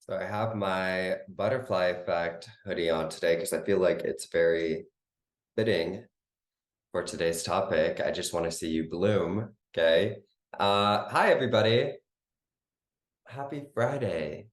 So I have my butterfly effect hoodie on today because I feel like it's very fitting for today's topic. I just want to see you bloom. Okay. Hi everybody. Happy Friday.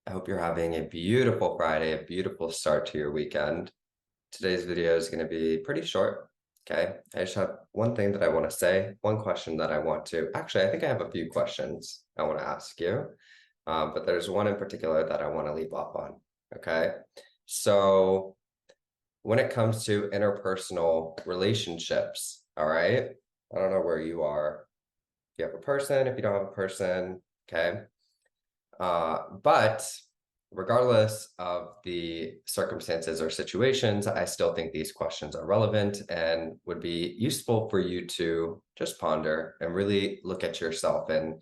I hope you're having a beautiful Friday, a beautiful start to your weekend. Today's video is going to be pretty short. Okay. I just have one thing that I want to say, one question that I want to, actually, I think I have a few questions I want to ask you. But there's one in particular that I want to leave off on. Okay. So when it comes to interpersonal relationships, all right, I don't know where you are. If you have a person, if you don't have a person, okay. But regardless of the circumstances or situations, I still think these questions are relevant and would be useful for you to just ponder and really look at yourself and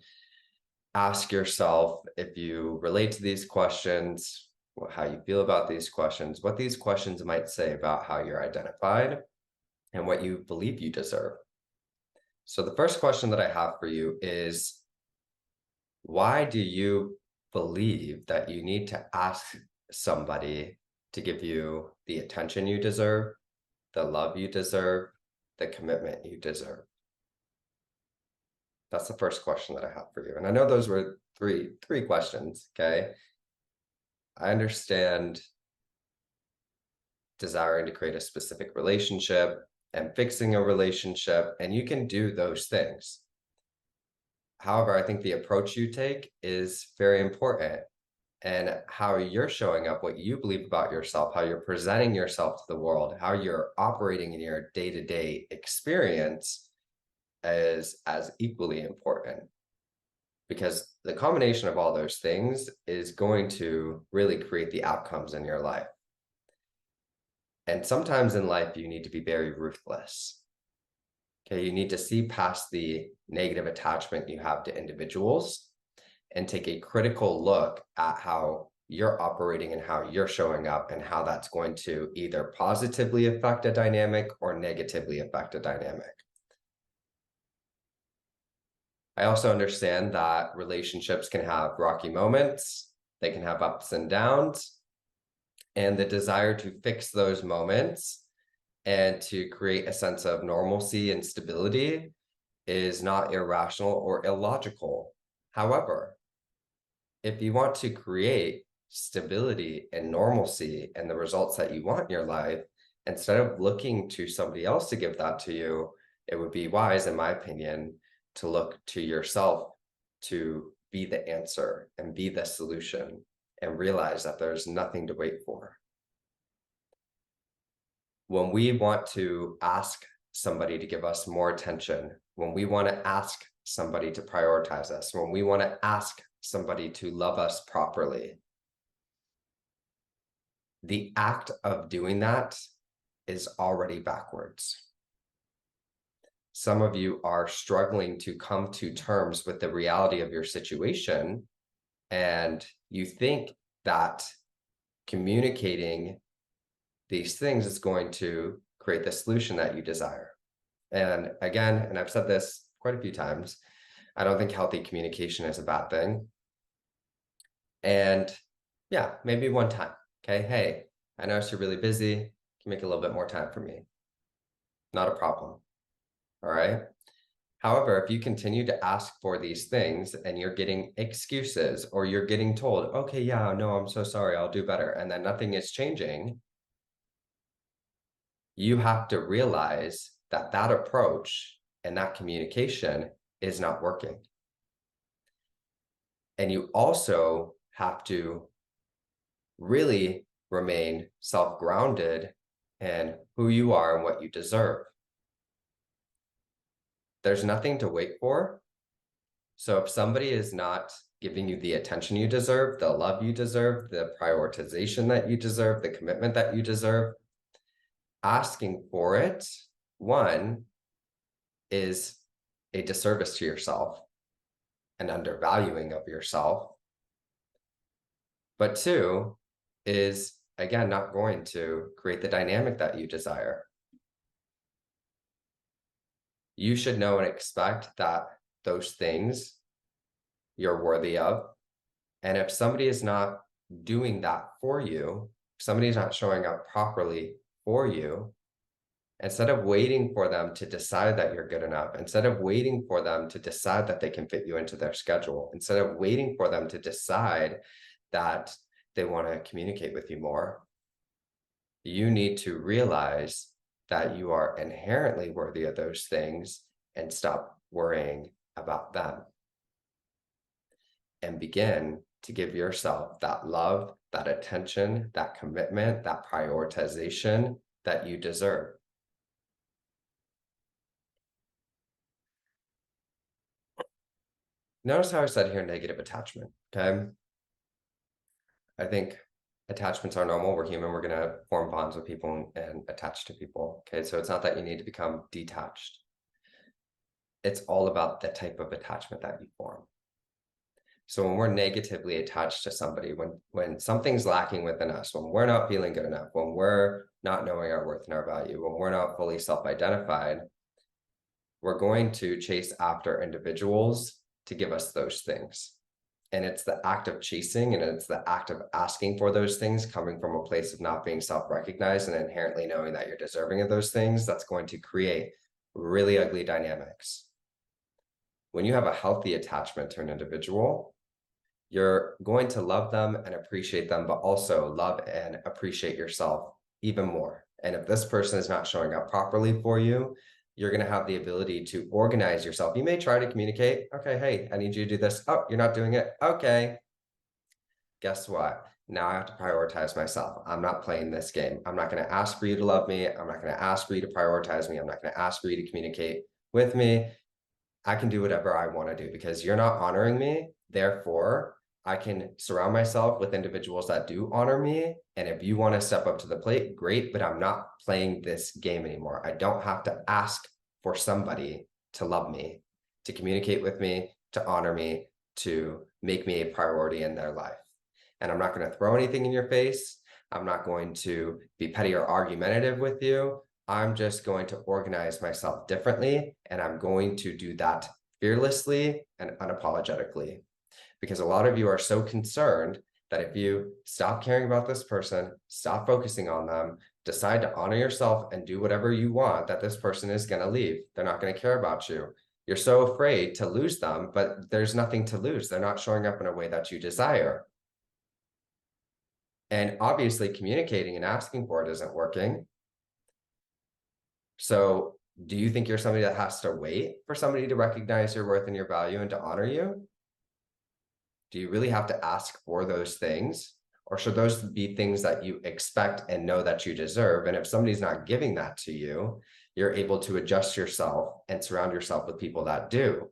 ask yourself if you relate to these questions, how you feel about these questions, what these questions might say about how you're identified and what you believe you deserve. So the first question that I have for you is, why do you believe that you need to ask somebody to give you the attention you deserve, the love you deserve, the commitment you deserve? That's the first question that I have for you. And I know those were three questions, okay? I understand desiring to create a specific relationship and fixing a relationship, and you can do those things. However, I think the approach you take is very important, and how you're showing up, what you believe about yourself, how you're presenting yourself to the world, how you're operating in your day-to-day experience is as equally important, because the combination of all those things is going to really create the outcomes in your life. And sometimes in life, you need to be very ruthless. Okay, you need to see past the negative attachment you have to individuals and take a critical look at how you're operating and how you're showing up and how that's going to either positively affect a dynamic or negatively affect a dynamic. I also understand that relationships can have rocky moments, they can have ups and downs, and the desire to fix those moments and to create a sense of normalcy and stability is not irrational or illogical. However, if you want to create stability and normalcy and the results that you want in your life, instead of looking to somebody else to give that to you, it would be wise, in my opinion, to look to yourself to be the answer and be the solution and realize that there's nothing to wait for. When we want to ask somebody to give us more attention, when we want to ask somebody to prioritize us, when we want to ask somebody to love us properly, the act of doing that is already backwards. Some of you are struggling to come to terms with the reality of your situation, and you think that communicating these things is going to create the solution that you desire. And again, and I've said this quite a few times, I don't think healthy communication is a bad thing. And yeah, maybe one time, okay? Hey, I notice you're really busy. Can you make a little bit more time for me? Not a problem, all right? However, if you continue to ask for these things and you're getting excuses or you're getting told, okay, yeah, no, I'm so sorry, I'll do better, and then nothing is changing, you have to realize that that approach and that communication is not working. And you also have to really remain self-grounded in who you are and what you deserve. There's nothing to wait for. So if somebody is not giving you the attention you deserve, the love you deserve, the prioritization that you deserve, the commitment that you deserve, asking for it, one, is a disservice to yourself, an undervaluing of yourself. But two, is again not going to create the dynamic that you desire. You should know and expect that those things you're worthy of, And if somebody is not doing that for you, if somebody's not showing up properly for you, instead of waiting for them to decide that you're good enough, instead of waiting for them to decide that they can fit you into their schedule, instead of waiting for them to decide that they want to communicate with you more, you need to realize that you are inherently worthy of those things and stop worrying about them and begin to give yourself that love, that attention, that commitment, that prioritization that you deserve. Notice how I said here negative attachment, okay? I think attachments are normal. We're human. We're going to form bonds with people and attach to people, okay? So it's not that you need to become detached. It's all about the type of attachment that you form. So when we're negatively attached to somebody, when something's lacking within us, when we're not feeling good enough, when we're not knowing our worth and our value, when we're not fully self-identified, we're going to chase after individuals to give us those things. And it's the act of chasing and it's the act of asking for those things coming from a place of not being self-recognized and inherently knowing that you're deserving of those things that's going to create really ugly dynamics. When you have a healthy attachment to an individual, you're going to love them and appreciate them, but also love and appreciate yourself even more. And if this person is not showing up properly for you, you're going to have the ability to organize yourself. You may try to communicate, okay, hey, I need you to do this. Oh, you're not doing it. Okay. Guess what? Now I have to prioritize myself. I'm not playing this game. I'm not going to ask for you to love me. I'm not going to ask for you to prioritize me. I'm not going to ask for you to communicate with me. I can do whatever I want to do because you're not honoring me. Therefore, I can surround myself with individuals that do honor me. And if you want to step up to the plate, great, but I'm not playing this game anymore. I don't have to ask for somebody to love me, to communicate with me, to honor me, to make me a priority in their life. And I'm not going to throw anything in your face. I'm not going to be petty or argumentative with you. I'm just going to organize myself differently, and I'm going to do that fearlessly and unapologetically. Because a lot of you are so concerned that if you stop caring about this person, stop focusing on them, decide to honor yourself and do whatever you want, that this person is going to leave. They're not going to care about you. You're so afraid to lose them, but there's nothing to lose. They're not showing up in a way that you desire. And obviously communicating and asking for it isn't working. So do you think you're somebody that has to wait for somebody to recognize your worth and your value and to honor you? Do you really have to ask for those things? Or should those be things that you expect and know that you deserve? And if somebody's not giving that to you, you're able to adjust yourself and surround yourself with people that do.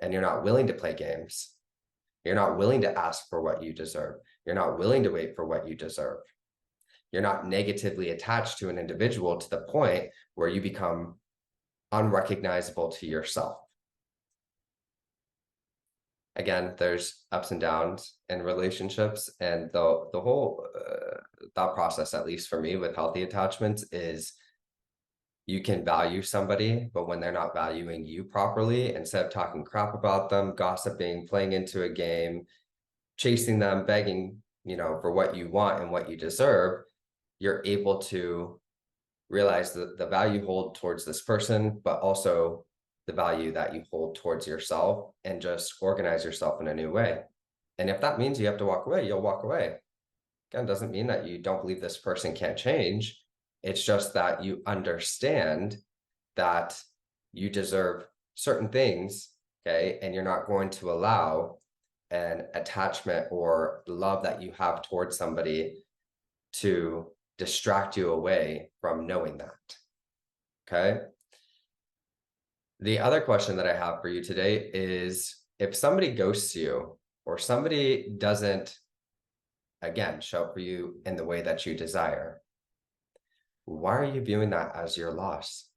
And you're not willing to play games. You're not willing to ask for what you deserve. You're not willing to wait for what you deserve. You're not negatively attached to an individual to the point where you become unrecognizable to yourself. Again, there's ups and downs in relationships, and the whole thought process, at least for me with healthy attachments, is you can value somebody, but when they're not valuing you properly, instead of talking crap about them, gossiping, playing into a game, chasing them, begging, for what you want and what you deserve, you're able to realize the value you hold towards this person, but also the value that you hold towards yourself, and just organize yourself in a new way. And if that means you have to walk away, you'll walk away. Again, doesn't mean that you don't believe this person can't change. It's just that you understand that you deserve certain things, okay? And you're not going to allow an attachment or love that you have towards somebody to distract you away from knowing that, okay? The other question that I have for you today is, if somebody ghosts you or somebody doesn't, again, show up for you in the way that you desire, why are you viewing that as your loss?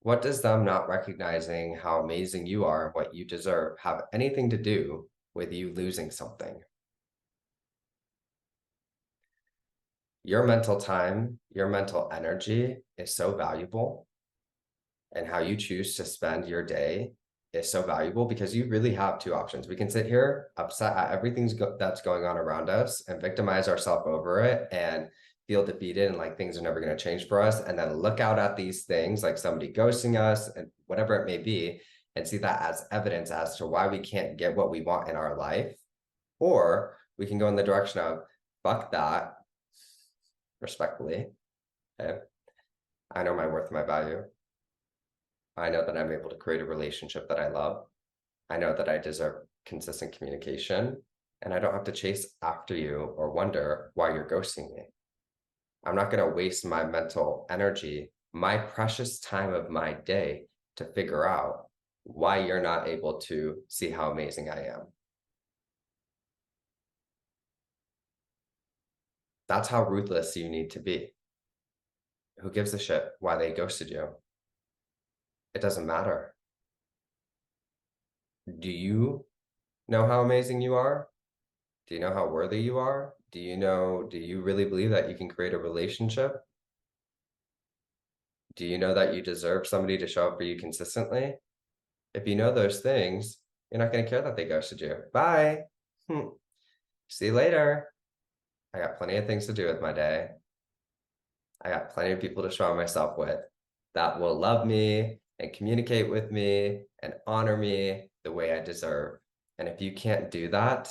What does them not recognizing how amazing you are and what you deserve have anything to do with you losing something? Your mental time, your mental energy is so valuable, and how you choose to spend your day is so valuable because you really have two options. We can sit here upset at everything that's going on around us and victimize ourselves over it and feel defeated and like things are never going to change for us. And then look out at these things like somebody ghosting us and whatever it may be, and see that as evidence as to why we can't get what we want in our life. Or we can go in the direction of fuck that, respectfully. Okay. I know my worth, my value. I know that I'm able to create a relationship that I love. I know that I deserve consistent communication, and I don't have to chase after you or wonder why you're ghosting me. I'm not going to waste my mental energy, my precious time of my day to figure out why you're not able to see how amazing I am. That's how ruthless you need to be. Who gives a shit why they ghosted you? It doesn't matter. Do you know how amazing you are? Do you know how worthy you are? Do you really believe that you can create a relationship? Do you know that you deserve somebody to show up for you consistently? If you know those things, you're not going to care that they ghosted you. Bye. See you later. I got plenty of things to do with my day. I got plenty of people to surround myself with that will love me and communicate with me and honor me the way I deserve. And if you can't do that,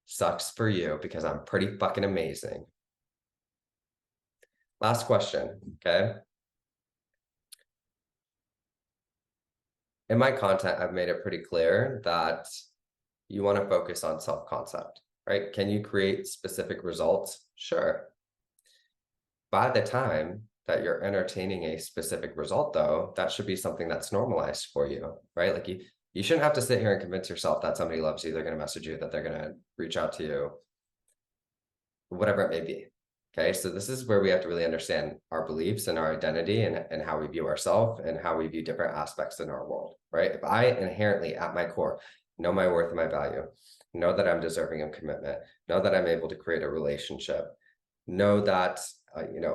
sucks for you because I'm pretty fucking amazing. Last question, okay? In my content, I've made it pretty clear that you want to focus on self-concept, right? Can you create specific results? Sure. By the time that you're entertaining a specific result, though, that should be something that's normalized for you, right? Like you shouldn't have to sit here and convince yourself that somebody loves you, they're going to message you, that they're going to reach out to you, whatever it may be. Okay, so this is where we have to really understand our beliefs and our identity and how we view ourselves and how we view different aspects in our world, right? If I inherently, at my core, know my worth and my value, know that I'm deserving of commitment, know that I'm able to create a relationship, know that an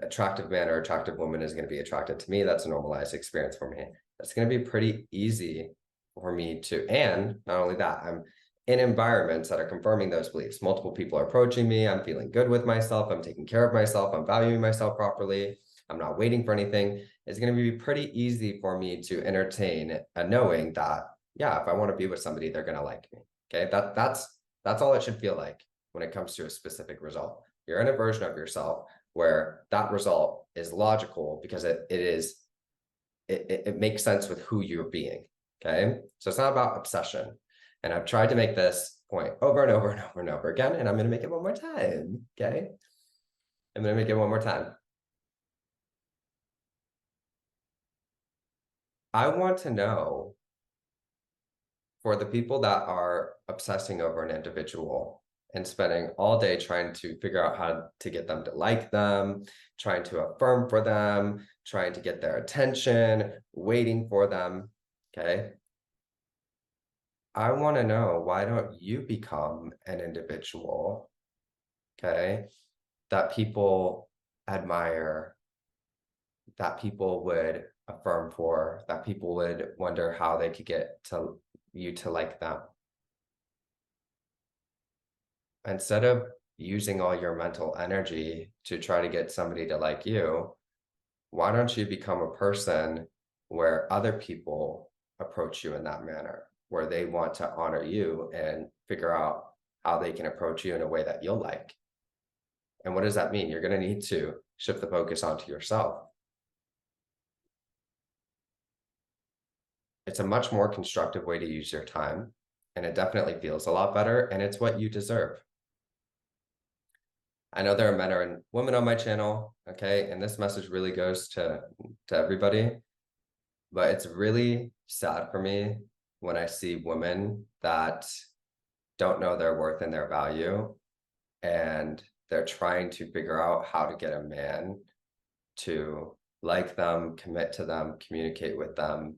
attractive man or attractive woman is going to be attracted to me. That's a normalized experience for me. That's going to be pretty easy for me to, and not only that, I'm in environments that are confirming those beliefs. Multiple people are approaching me. I'm feeling good with myself. I'm taking care of myself. I'm valuing myself properly. I'm not waiting for anything. It's going to be pretty easy for me to entertain a knowing that, yeah, if I want to be with somebody, they're going to like me. Okay, that's all it should feel like when it comes to a specific result. You're in a version of yourself where that result is logical because it makes sense with who you're being. Okay, so it's not about obsession. And I've tried to make this point over and over and over and over again, and I'm going to make it one more time. Okay, I'm going to make it one more time. I want to know, for the people that are obsessing over an individual and spending all day trying to figure out how to get them to like them, trying to affirm for them, trying to get their attention, waiting for them, okay? I want to know, why don't you become an individual, okay, that people admire, that people would affirm for, that people would wonder how they could get to you to like them? Instead of using all your mental energy to try to get somebody to like you, why don't you become a person where other people approach you in that manner, where they want to honor you and figure out how they can approach you in a way that you'll like? And what does that mean? You're going to need to shift the focus onto yourself. It's a much more constructive way to use your time, and it definitely feels a lot better, and it's what you deserve. I know there are men and women on my channel, okay, and this message really goes to everybody, but it's really sad for me when I see women that don't know their worth and their value, and they're trying to figure out how to get a man to like them, commit to them, communicate with them,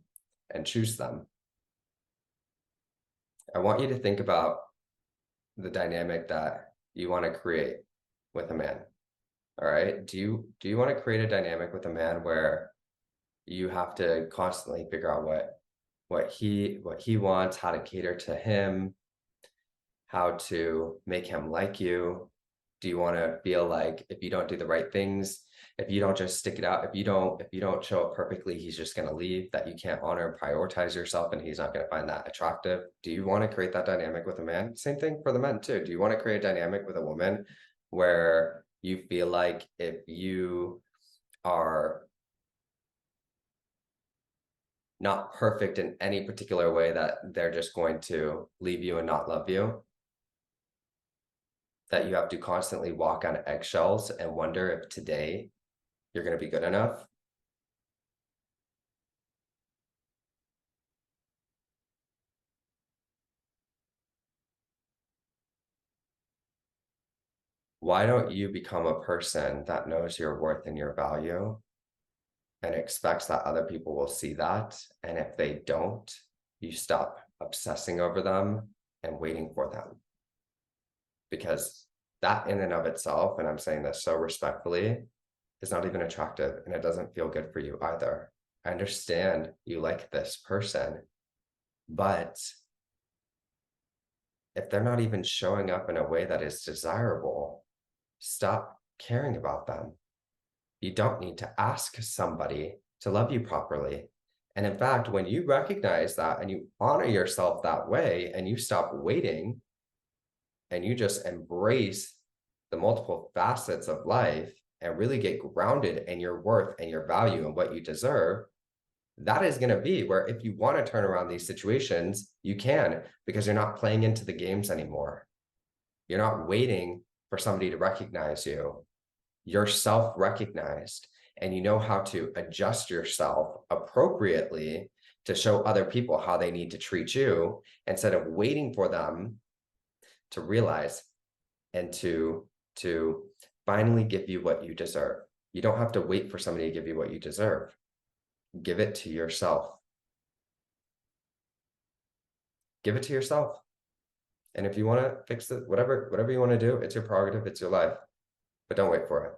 and choose them. I want you to think about the dynamic that you want to create with a man. All right. Do you want to create a dynamic with a man where you have to constantly figure out what what he wants, how to cater to him, how to make him like you. Do you want to feel like if you don't do the right things, if you don't just stick it out, if you don't show up perfectly, he's just going to leave, that you can't honor and prioritize yourself and he's not going to find that attractive? Do you want to create that dynamic with a man? Same thing for the men too. Do you want to create a dynamic with a woman where you feel like if you are not perfect in any particular way that they're just going to leave you and not love you? That you have to constantly walk on eggshells and wonder if today you're going to be good enough? Why don't you become a person that knows your worth and your value and expects that other people will see that? And if they don't, you stop obsessing over them and waiting for them. Because that in and of itself, and I'm saying this so respectfully, is not even attractive and it doesn't feel good for you either. I understand you like this person, but if they're not even showing up in a way that is desirable, stop caring about them. You don't need to ask somebody to love you properly. And in fact, when you recognize that and you honor yourself that way and you stop waiting and you just embrace the multiple facets of life and really get grounded in your worth and your value and what you deserve, that is going to be where if you want to turn around these situations, you can, because you're not playing into the games anymore. You're not waiting for somebody to recognize you. You're self-recognized and you know how to adjust yourself appropriately to show other people how they need to treat you instead of waiting for them to realize and to finally give you what you deserve. You don't have to wait for somebody to give you what you deserve. Give it to yourself. Give it to yourself. And if you want to fix it, whatever you want to do, it's your prerogative, it's your life, but don't wait for it.